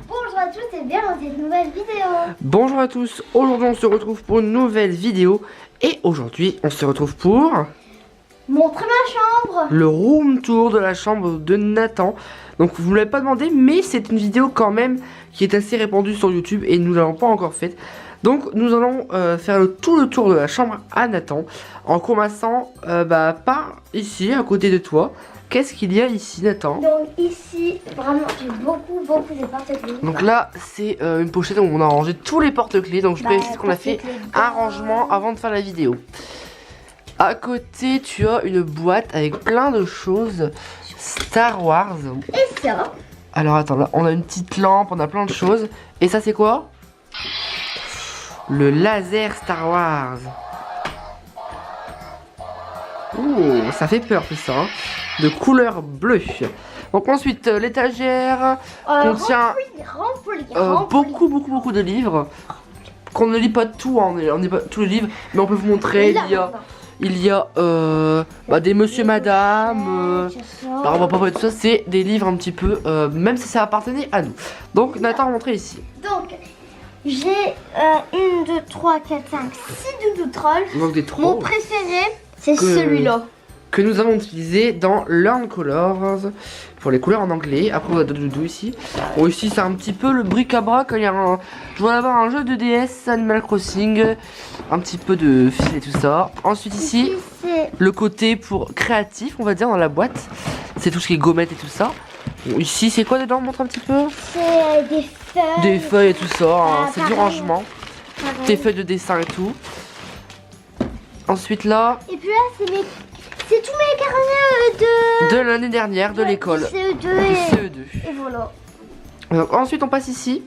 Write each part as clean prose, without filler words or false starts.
Bonjour à tous et bienvenue dans cette nouvelle vidéo. Bonjour à tous, aujourd'hui on se retrouve pour une nouvelle vidéo. Et aujourd'hui on se retrouve pour Montre ma chambre. le room tour de la chambre de Nathan. Donc vous ne l'avez pas demandé, mais c'est une vidéo quand même qui est assez répandue sur YouTube et nous ne l'avons pas encore faite. Donc nous allons faire tout le tour de la chambre à Nathan en commençant par ici à côté de toi. Qu'est-ce qu'il y a ici, Nathan? Donc ici, vraiment, j'ai beaucoup de porte-clés. Donc là, c'est une pochette où on a rangé tous les porte-clés. Donc je précise qu'on a fait un rangement avant de faire la vidéo. À côté, tu as une boîte avec plein de choses Star Wars. Et ça, Alors attends, là, on a une petite lampe, on a plein de choses. Et ça, c'est quoi? Le laser Star Wars. Ouh, ça fait peur tout ça, hein. De couleur bleue. Donc ensuite, l'étagère contient rempli. beaucoup de livres. Qu'on ne lit pas tout, hein, on n'est pas tous les livres, mais on peut vous montrer. Il y a des monsieur madame. Alors on va pas parler de tout ça, c'est des livres un petit peu, même si ça appartenait à nous. Donc Nathan, montrer ici. Donc, j'ai 1, 2, 3, 4, 5, 6 doudou trolls. Donc des Mon trolls préféré, c'est Que- celui-là. que nous avons utilisé dans Learn Colors pour les couleurs en anglais. Après on a d'autres doudous ici. Bon, ici c'est un petit peu le bric-à-brac. Il y a je vois là-bas un jeu de DS, Animal Crossing, un petit peu de fil et tout ça. Ensuite ici, c'est le côté pour créatif, on va dire, dans la boîte. C'est tout ce qui est gommettes et tout ça. Bon, ici c'est quoi dedans? Montre un petit peu. des feuilles. Des feuilles et tout ça, hein. C'est du pareil. rangement. Des feuilles de dessin et tout. Ensuite là, Et puis là, c'est tous mes carnets de l'année dernière de l'école. CE2 Du CE2. et voilà. Donc, ensuite on passe ici.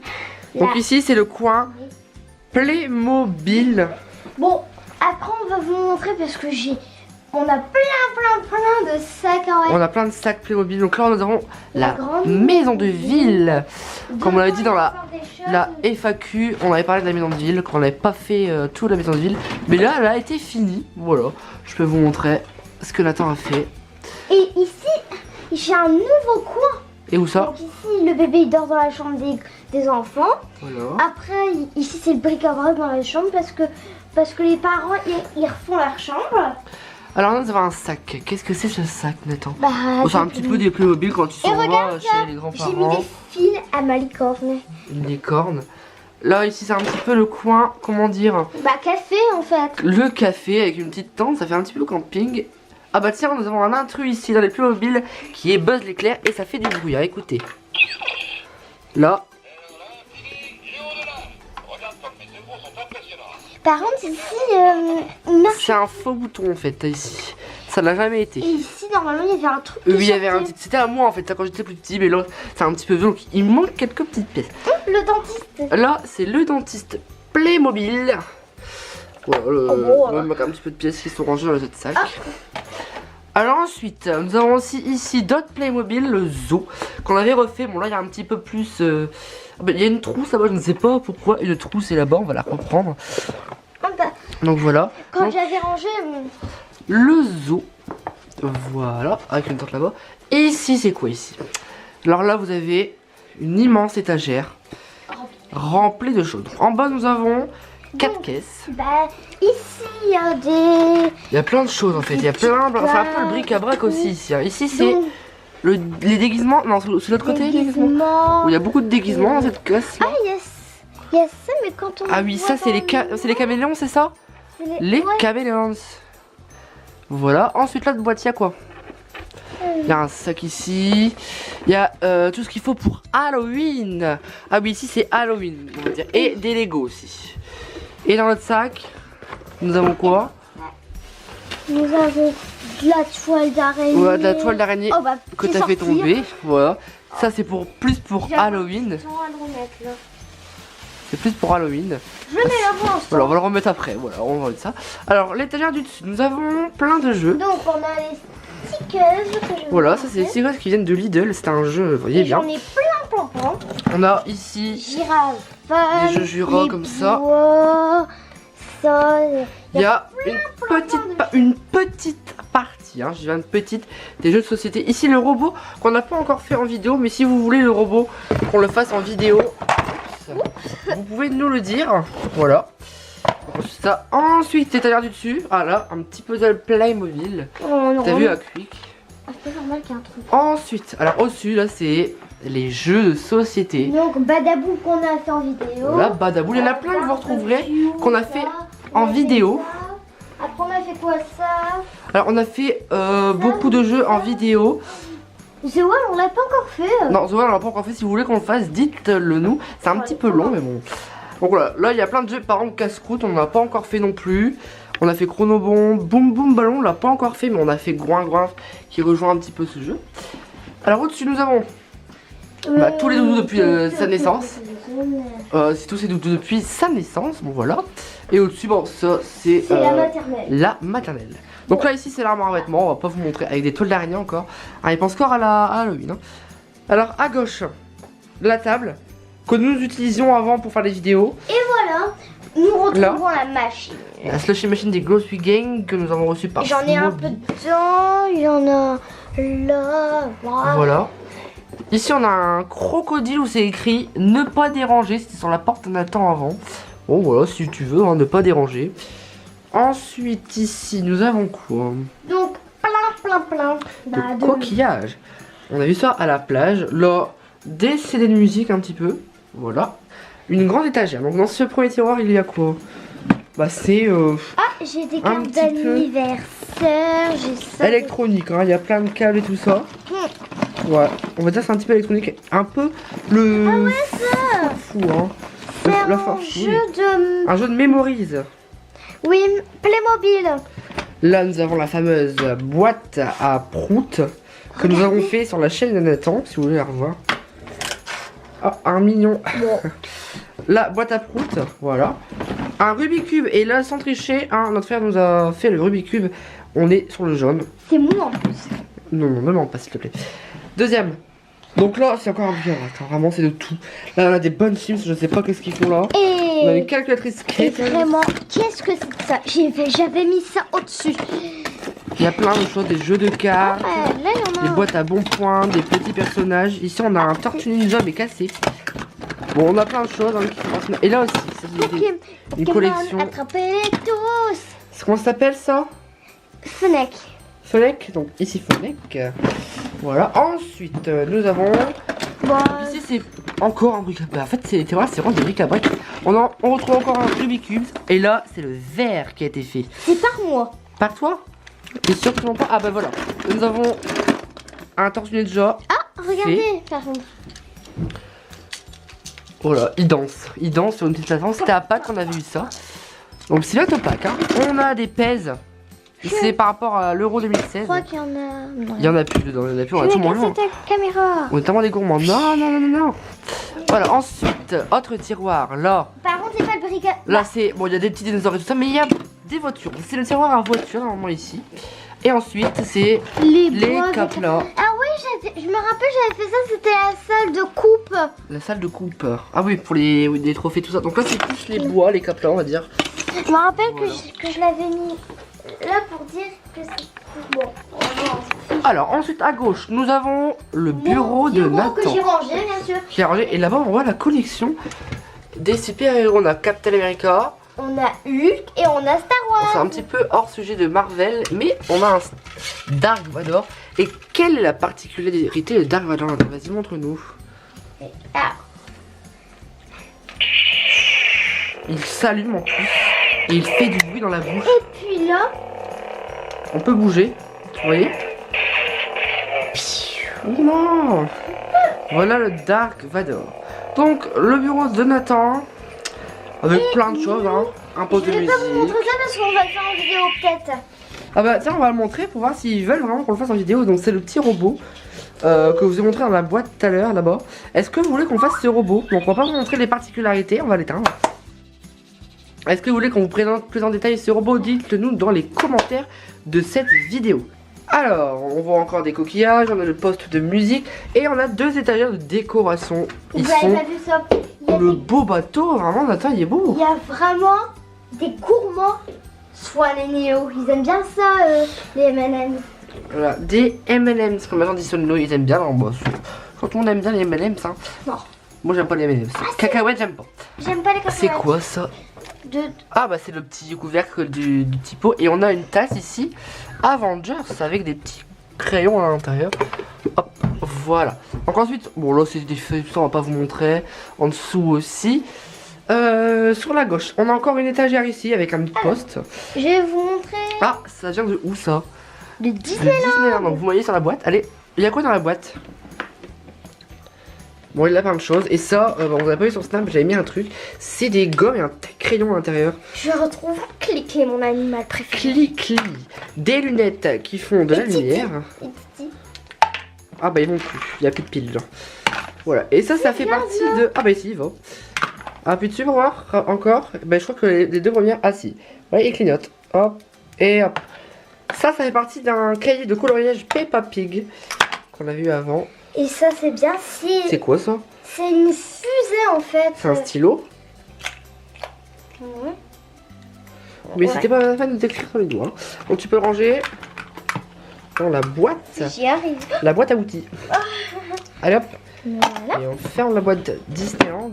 Donc Là. ici c'est le coin Playmobil. Bon, après on va vous montrer parce que on a plein de sacs en On a plein de sacs Playmobil. Donc là nous avons la grande maison de ville. Comme on l'avait dit dans la la FAQ, on avait parlé de la maison de ville, qu'on n'avait pas fait tout la maison de ville. Mais là elle a été finie. Voilà, je peux vous montrer ce que Nathan a fait. Et ici, j'ai un nouveau coin. Et où ça? Donc ici, le bébé il dort dans la chambre des enfants. Voilà. Après, ici c'est le bric-à-brac dans la chambre parce que les parents ils refont leur chambre. Alors là nous avons un sac. Qu'est-ce que c'est ce sac, Nathan? Bah, C'est un petit peu des Playmobil quand tu Et s'en vas regarde chez les j'ai mis grands-parents. des fils à ma licorne. Une licorne. Là ici c'est un petit peu le coin, comment dire, Bah café en fait. le café avec une petite tente, ça fait un petit peu camping. Ah bah tiens, nous avons un intrus ici dans les Playmobil qui est Buzz l'éclair et ça fait du bruit, hein, écoutez. Là, Par contre ici, il marche. c'est un faux bouton en fait, t'as ici. Ça l'a jamais Et été. ici normalement il y avait un truc. Oui, il y avait c'était à moi en fait, ça, quand j'étais plus petit, mais là c'est un petit peu vieux, donc il manque quelques petites pièces. Le dentiste. Là, c'est le dentiste Playmobil. Voilà, il manque un petit peu de pièces qui sont rangées dans les autres sacs. Alors ensuite, nous avons aussi ici d'autres Playmobil, le zoo, qu'on avait refait. Bon là, il y a un petit peu plus... il y a une trousse là-bas, je ne sais pas pourquoi. Une trousse est là-bas, on va la reprendre. Ah bah, Donc voilà. quand Donc, j'avais rangé. le zoo. Voilà, avec une tente là-bas. Et ici, c'est quoi ici? Alors là, vous avez une immense étagère remplie de choses. En bas, nous avons 4 caisses. Bah ici il y a des. Il y a plein de choses en fait. Il y a plein... Enfin, un peu le bric-à-brac aussi ici, hein. Ici, c'est Donc, les déguisements. Non, c'est l'autre côté, les déguisements. déguisements. Où il y a beaucoup de déguisements dans cette classe. Ah il y a ça mais quand on. Ah oui, ça c'est les caméléons, c'est ça? Les Ouais. caméléons. Voilà. Ensuite là, de boîte, il y a quoi? Il y a un sac ici. Il y a tout ce qu'il faut pour Halloween. Ah oui, ici c'est Halloween, on va dire. Et des Lego aussi. Et dans notre sac, nous avons quoi? Nous avons de la toile d'araignée. Voilà, de la toile d'araignée Oh, bah, que c'est t'as fait sorti. tomber. Voilà. Ça c'est plus pour J'ai Halloween. Attends, on va le remettre, là. C'est plus pour Halloween. Je le mets là pour l'instant. Voilà, on va le remettre après. Voilà, on va mettre ça. Alors, l'étagère du dessus, nous avons plein de jeux. Donc on a les stickers que je Voilà, vais ça c'est les montrer. stickers qui viennent de Lidl. C'est un jeu, vous voyez Et bien. j'en ai plein. On a ici Girafe. des jeux Jura les comme ça. bois, ça. Il y a une petite partie, hein, je dis une petite, des jeux de société. Ici le robot qu'on n'a pas encore fait en vidéo, mais si vous voulez le robot qu'on le fasse en vidéo, vous pouvez nous le dire. Voilà. Ça. Ensuite, étagère du dessus. Ah là, un petit puzzle Playmobil. T'as vu à Quick? C'est normal qu'il y a un truc. Ensuite, alors au-dessus, là, c'est les jeux de société. Donc, Badabou qu'on a fait en vidéo. Voilà, Badabou. Il y en a plein que vous retrouverez qu'on a fait en vidéo. Après, on a fait quoi ça? Alors, on a fait beaucoup de jeux en vidéo. The Wall, on l'a pas encore fait. Non, The Wall, on l'a pas encore fait. Si vous voulez qu'on le fasse, dites-le nous. C'est un petit peu long, mais bon. Donc voilà, là, il y a plein de jeux. Par exemple, Casse-Croûte, on n'a pas encore fait non plus. On a fait Chronobomb, Boum Boum Ballon, on l'a pas encore fait, mais on a fait Groin Groin qui rejoint un petit peu ce jeu. Alors au-dessus, nous avons tous les doudous depuis sa naissance. C'est tous ces doudous depuis sa naissance, bon voilà. Et au-dessus, bon, ça c'est la maternelle. La maternelle. Donc là, ici, c'est l'armoire à vêtements. On va pas vous montrer avec des toiles d'araignée encore. Ah, il pense encore à Halloween. Hein. Alors à gauche, la table que nous utilisions avant pour faire les vidéos. Et voilà, nous retrouvons la machine. La slushy machine des Grocery Gang que nous avons reçue par J'en ai un peu dedans, il y en a là. Voilà. Ici on a un crocodile où c'est écrit ne pas déranger. C'était sur la porte Nathan avant. Bon voilà, si tu veux, hein, ne pas déranger. Ensuite ici nous avons quoi? Donc plein de coquillages. On a vu ça à la plage. Là, des CD de musique un petit peu. Voilà. Une grande étagère. Donc dans ce premier tiroir il y a quoi? Bah c'est j'ai des cartes d'anniversaire, j'ai ça. Électronique, hein. Il y a plein de câbles et tout ça. Ouais, on va dire c'est un petit peu électronique. Un peu le... Ah ouais ça fou, hein. Un jeu de mémorise. Oui, Playmobil. Là nous avons la fameuse boîte à prout que nous avons fait sur la chaîne de Nathan, si vous voulez la revoir. Ah, un mignon. Bon. La boîte à prout, voilà. Un Rubik's Cube, et là sans tricher, hein, notre frère nous a fait le Rubik's Cube. On est sur le jaune. C'est mou en plus. Non, non, ne mens pas s'il te plaît. Deuxième. Donc là c'est encore un bouquin, attends, vraiment c'est de tout. Là on a des bonnes Sims, je sais pas qu'est-ce qu'ils font là. Et... on a une calculatrice et vraiment, qu'est-ce que c'est que ça? J'avais mis ça au-dessus. Il y a plein de choses, des jeux de cartes, là, y en a des boîtes à bons points, des petits personnages. Ici on a un Tortue Ninja mais cassé. Bon, on a plein de choses hein, qui sont... Et là aussi, c'est une collection. Attrapez tous. Comment ça s'appelle ça? Fennec. Fennec, donc ici Fennec. Voilà. Ensuite, nous avons... Bon, ici c'est encore un bric-à-brac. En fait, c'est vraiment des bric-à-brac. On retrouve encore un Rubik's Cube. Et là, c'est le verre qui a été fait. c'est par moi. Par toi? T'es sûr que tu m'en pas? Ah bah voilà. Nous avons un Tortue Ninja. Ah, regardez, par contre. Voilà, il danse sur une petite plateforme. C'était à Pâques qu'on avait eu ça. Donc c'est bientôt Pâques. Hein. On a des pèses. C'est par rapport à l'Euro 2016. Je crois qu'il y en a. Il y en a plus dedans, il y en a plus. On a tout mangé. C'est ta caméra. On est tellement des gourmands. Non, non, non, non, non. Voilà, ensuite, autre tiroir. Là, Par contre, c'est pas le briquet. là c'est. Bon, il y a des petits dinosaures et tout ça, mais il y a des voitures. C'est le tiroir à voiture, normalement, ici. Et ensuite, c'est les caplas. Ah oui, je me rappelle, j'avais fait ça, c'était la salle de coupe. La salle de coupe. Ah oui, pour les trophées, tout ça. Donc là, c'est plus les bois, les caplas, on va dire. Je me rappelle Voilà. que je l'avais mis là pour dire que c'est bon. Alors, ensuite, à gauche, nous avons le bureau de Nathan. Que j'ai rangé, bien sûr. Qui est rangé. Et là-bas, on voit la collection des super-héros. On a Captain America. On a Hulk et on a Star Wars. C'est un petit peu hors sujet de Marvel, mais on a un Dark Vador. Et quelle est la particularité de Dark Vador? Vas-y, montre-nous. Ah. Il s'allume en plus. Et il fait du bruit dans la bouche. Et puis là, on peut bouger. Vous voyez? Oh non! Voilà le Dark Vador. Donc, le bureau de Nathan. Avec plein de choses, hein. Un poste de je vais musique. pas vous montrer ça parce qu'on va le faire en vidéo peut-être. Ah bah tiens, on va le montrer pour voir s'ils veulent vraiment qu'on le fasse en vidéo. Donc c'est le petit robot que je vous ai montré dans la boîte tout à l'heure là-bas. Est-ce que vous voulez qu'on fasse ce robot? Donc on va pas vous montrer les particularités, on va l'éteindre. Est-ce que vous voulez qu'on vous présente plus en détail ce robot? Dites-le nous dans les commentaires de cette vidéo. Alors, on voit encore des coquillages, on a le poste de musique et on a deux étagères de décoration. Vous Ils avez sont pas vu ça? le beau bateau, vraiment Nathan il est beau. Il y a vraiment des gourmands. Swan et Neo, ils aiment bien ça, les M&M's. Voilà, des M&M's, comme les gens disent sur le lot, ils aiment bien. Alors, bah, tout le monde aime bien les M&M's. Hein. Non. Moi j'aime pas les M&M's. Cacahuètes j'aime pas. J'aime pas les cacahuètes. C'est quoi ça? Ah bah c'est le petit couvercle du petit pot. Et on a une tasse ici, Avengers, avec des petits crayons à l'intérieur. Hop, voilà. Donc ensuite, bon là c'est des feuilles, ça on va pas vous montrer. En dessous aussi. Sur la gauche, on a encore une étagère ici avec un petit poste. Je vais vous montrer. Ah, ça vient de où ça? De Disneyland. Donc vous voyez sur la boîte. Allez, il y a quoi dans la boîte? Bon, il y a plein de choses. Et ça, bon, vous avez pas vu sur Snap, j'avais mis un truc. C'est des gommes et un crayon à l'intérieur. Je retrouve Cliquet, mon animal préféré. Cliquet. Des lunettes qui font de la lumière. Ah bah ils vont plus, il n'y a plus de piles là. Voilà, et ça fait partie de... Ah bah ici il va. Appuie dessus pour voir, encore. Bah je crois que les deux premières, ah si. Ouais, il clignote. Hop, et hop. Ça fait partie d'un cahier de coloriage Peppa Pig qu'on a vu avant. Et ça c'est bien, c'est quoi ça? C'est une fusée en fait. C'est un stylo. Ouais. Mais c'était pas la peine d'écrire sur les doigts. Donc tu peux le ranger dans la boîte. J'y arrive. La boîte à outils. Allez hop. Voilà. Et on ferme la boîte Disneyland.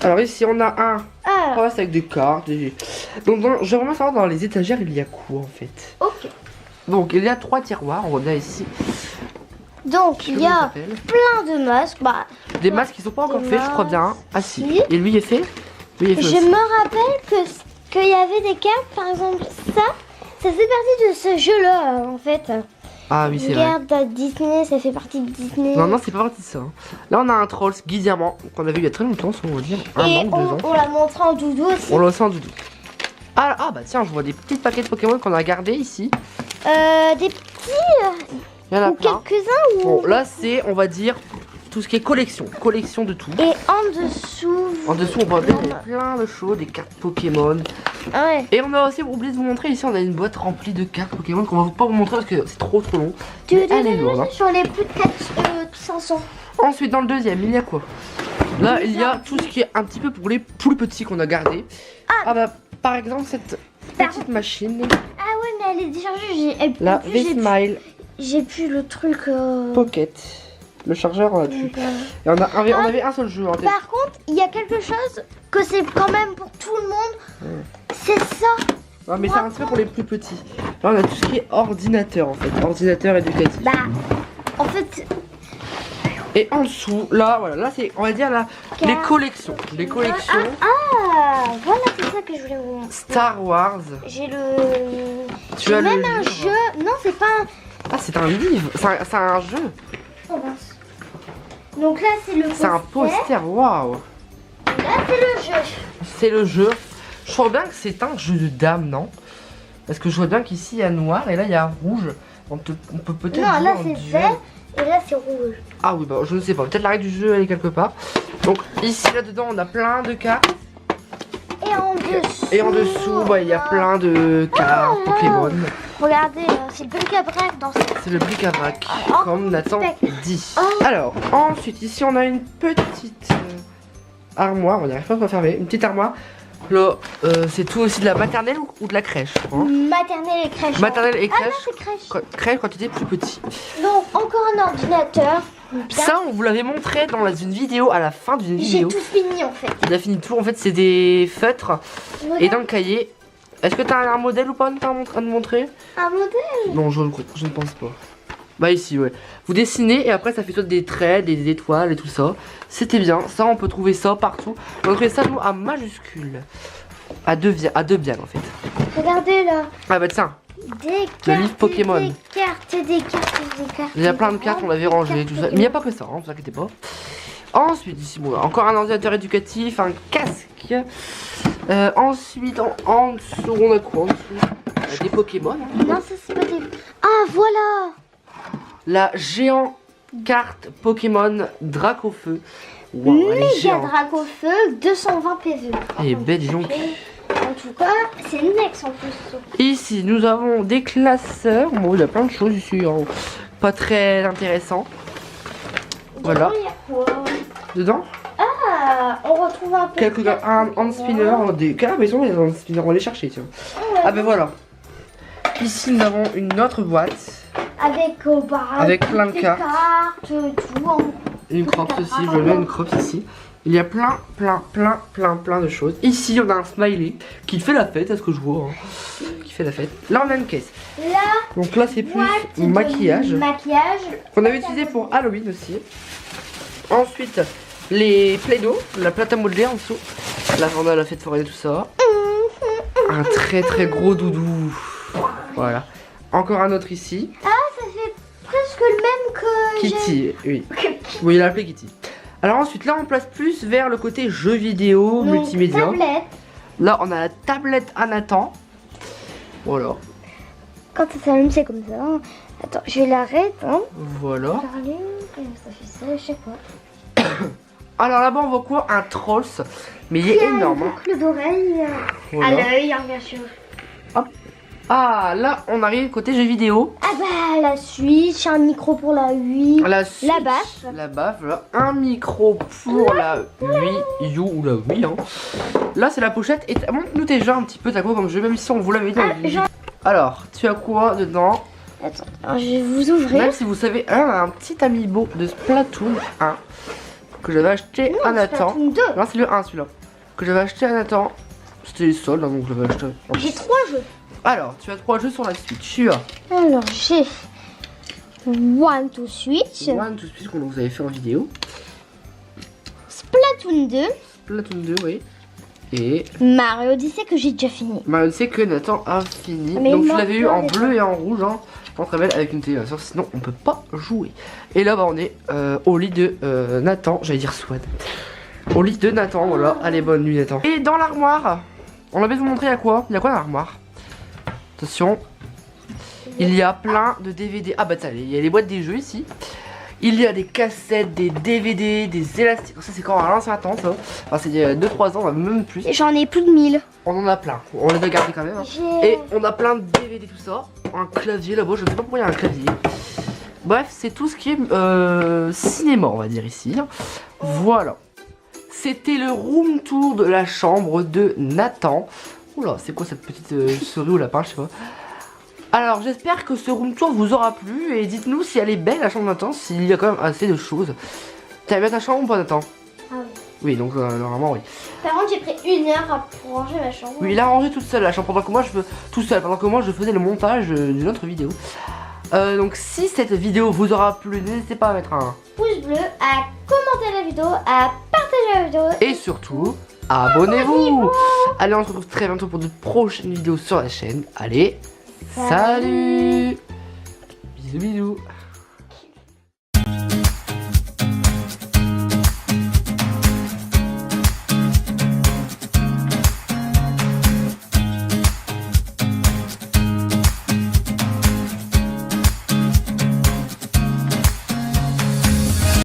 Alors ici on a un poste avec des cartes. Donc je vais vraiment savoir dans les étagères il y a quoi en fait. Ok. Donc il y a 3 tiroirs, on a ici. Donc il y a plein de masques. Bah, des masques qui sont pas encore faits, je crois bien. Ah si. Et lui il est fait. Lui, il est fait je me rappelle qu'il y avait des cartes, par exemple ça fait partie de ce jeu là en fait. Ah oui c'est vrai. Regarde Disney, ça fait partie de Disney. Non c'est pas partie de ça. Là on a un Trolls Guy Diamant qu'on a vu il y a très longtemps, on va dire un an, 2 ans. On l'a montré en doudou aussi. On l'a montré en doudou. Ah bah tiens, je vois des petits paquets de Pokémon qu'on a gardés ici. Des petits il y en a ou quelques-uns ou... Bon là c'est, on va dire, tout ce qui est collection de tout. Et en dessous on voit plein de choses, des cartes Pokémon. Ouais. Et on a aussi oublié de vous montrer, ici on a une boîte remplie de cartes Pokémon qu'on va pas vous montrer parce que c'est trop long. Elle est lourde, hein. Sur les plus de 500. Ensuite dans le deuxième, il y a quoi? Là il y a tout ce qui est un petit peu pour les plus petits qu'on a gardé. Ah bah par exemple cette petite machine. Ah ouais mais elle est déchargée. La V-Smile. J'ai plus le truc Pocket. Le chargeur on a plus. Et on avait un seul jeu en tête. Par contre, il y a quelque chose que c'est quand même pour tout le monde. C'est ça. Non mais c'est un truc pour les plus petits. Là on a tout ce qui est ordinateur en fait. Ordinateur éducatif. Bah en fait. Et en dessous, là voilà, là c'est on va dire là les collections. Les collections. Voilà c'est ça que je voulais vous montrer. Star Wars. J'ai le. Tu as même le un livre. jeu. Non c'est pas un. Ah c'est un livre. C'est un jeu. Oh mince. Donc là c'est le poster. C'est un poster, waouh. Là c'est le jeu. C'est le jeu. Je crois bien que c'est un jeu de dames, non? Parce que je vois bien qu'ici il y a noir et là il y a rouge. On peut peut-être. Non là c'est vert et là c'est rouge. Ah oui bah je ne sais pas. Peut-être la règle du jeu elle est quelque part. Donc ici là dedans on a plein de cartes. Et en dessous bah il y a plein de cartes Pokémon. Regardez, c'est le bric-à-brac dans cette... C'est le bric-à-brac, comme Nathan dit. Oh. Alors, ensuite, ici, on a une petite armoire. On n'y arrive pas à fermer. Une petite armoire. Là, c'est tout aussi de la maternelle ou de la crèche, je crois. Maternelle et crèche. Maternelle et crèche. Ah non, c'est crèche. Crèche quand tu étais plus petit. Donc, encore un ordinateur. Bien. Ça, on vous l'avait montré dans une vidéo, à la fin d'une vidéo. J'ai tout fini, en fait. Il a fini tout. En fait, c'est des feutres. Regarde. Et dans le cahier... Est-ce que t'as un modèle ou pas à nous montrer? Un modèle? Non, je ne pense pas. Bah ici, ouais. Vous dessinez et après ça fait soit des traits, des étoiles et tout ça. C'était bien. Ça, on peut trouver ça partout. On peut trouver ça, nous, à majuscule. À deux biales, en fait. Regardez, là. Ah bah tiens. Des cartes, le livre Pokémon. des cartes. Il y a plein de cartes, on l'avait rangé, tout ça. Mais il n'y a pas que ça, hein, vous inquiétez pas. Ensuite, ici, bon, encore un ordinateur éducatif, un casque. Ensuite, en dessous, on a quoi en dessous? Des Pokémon. Hein. Non, ça c'est pas des... Ah, voilà. La géant carte Pokémon Dracofeu. Wow, Méga Dracofeu, 220 PV. Elle est belle, dis donc. En tout cas, c'est Nex en plus. Ici, nous avons des classeurs. Bon, il y a plein de choses ici. Hein. Pas très intéressant. Voilà. Il y a quoi Dedans? Ah, on retrouve un peu. Un hand spinner, des carabessons, les hand spinners, on va les chercher, tiens. Ouais. Ah ben voilà. Ici, nous avons une autre boîte. Avec avec plein de cartes. Tout. Une crops aussi, je mets une crops ici. Il y a plein de choses. Ici, on a un smiley qui fait la fête, à ce que je vois. Hein. Qui fait la fête. Là, on a une caisse. Là, donc là, c'est plus boîte de maquillage. Maquillage. Qu'on avait utilisé pour Halloween aussi. Ensuite, les Play-Doh, la pâte à modeler en dessous. Là, on a la fête foraine et tout ça. Un très gros doudou. Voilà. Encore un autre ici. Ah, ça fait presque le même que Kitty, oui. Oui, il a appelé Kitty. Alors ensuite, là, on place plus vers le côté jeux vidéo, donc, multimédia. tablette. Là, on a la tablette à Nathan. Voilà. Quand ça s'allume, c'est comme ça. Hein. Attends, je l'arrête. Hein. Voilà. Parler, ça fait ça, je sais pas. Alors là-bas, on voit quoi? Un Trolls. Mais il est énorme. Hein. Boucle d'oreille Voilà. à l'œil, hein, bien sûr. Ah, là, on arrive côté jeux vidéo. Ah bah, la Switch, un micro pour la Wii. La Switch, La baffe. La baffe, voilà. Un micro pour la Wii U ou la Wii. Hein. Là, c'est la pochette. Et montre-nous déjà un petit peu ta quoi comme jeu, même si on vous l'avait dit dans la vidéo. Alors, tu as quoi dedans? Attends, alors je vais vous ouvrir. Même si vous savez, on a un petit amiibo de Splatoon 1 que j'avais acheté à Nathan. Splatoon 2. Non, c'est le 1 celui-là. Que j'avais acheté à Nathan. C'était les soldes, hein, donc je l'avais acheté. J'ai 3 jeux. Alors, tu as 3 jeux sur la Switch. Tu as Alors, j'ai One to Switch, One to Switch qu'on vous avait fait en vidéo. Splatoon 2, Splatoon 2, oui. Et Mario Odyssey que j'ai déjà fini. Mario Odyssey que Nathan a fini. Mais Donc je moi, l'avais eu en non, bleu et en rouge, hein. En très belle avec une télé, sinon on peut pas jouer. Et là, bah, on est au lit de Nathan, j'allais dire Swad. Au lit de Nathan, voilà. Allez, bonne nuit Nathan. Et dans l'armoire, on avait vous montrer à quoi? Il y a quoi dans l'armoire? Attention, il y a plein de DVD. Ah bah ça, il y a les boîtes des jeux ici. Il y a des cassettes, des DVD, des élastiques. Ça c'est quand à l'ancien temps ça. Enfin, c'est il y a 2-3 ans, même plus. J'en ai plus de 1000. On en a plein, on les a gardés quand même. Hein. Et on a plein de DVD tout ça. Un clavier là-bas, je ne sais pas pourquoi il y a un clavier. Bref, c'est tout ce qui est cinéma on va dire ici. Voilà. C'était le room tour de la chambre de Nathan. Oula, c'est quoi cette petite souris ou lapin, je sais pas. Alors, j'espère que ce room tour vous aura plu. Et dites-nous si elle est belle, la chambre de Nathan, s'il y a quand même assez de choses. T'as bien ta chambre ou pas, Nathan? Ah oui. Oui, donc normalement, oui. Par contre, j'ai pris 1 heure pour ranger ma chambre. Oui, il a rangé toute seule la chambre pendant que moi, je faisais le montage d'une autre vidéo. Donc, si cette vidéo vous aura plu, n'hésitez pas à mettre un Pouce bleu, à commenter la vidéo, à partager la vidéo. et surtout, abonnez-vous. Allez, on se retrouve très bientôt pour de prochaines vidéos sur la chaîne. Allez, salut. Bisous, bisous.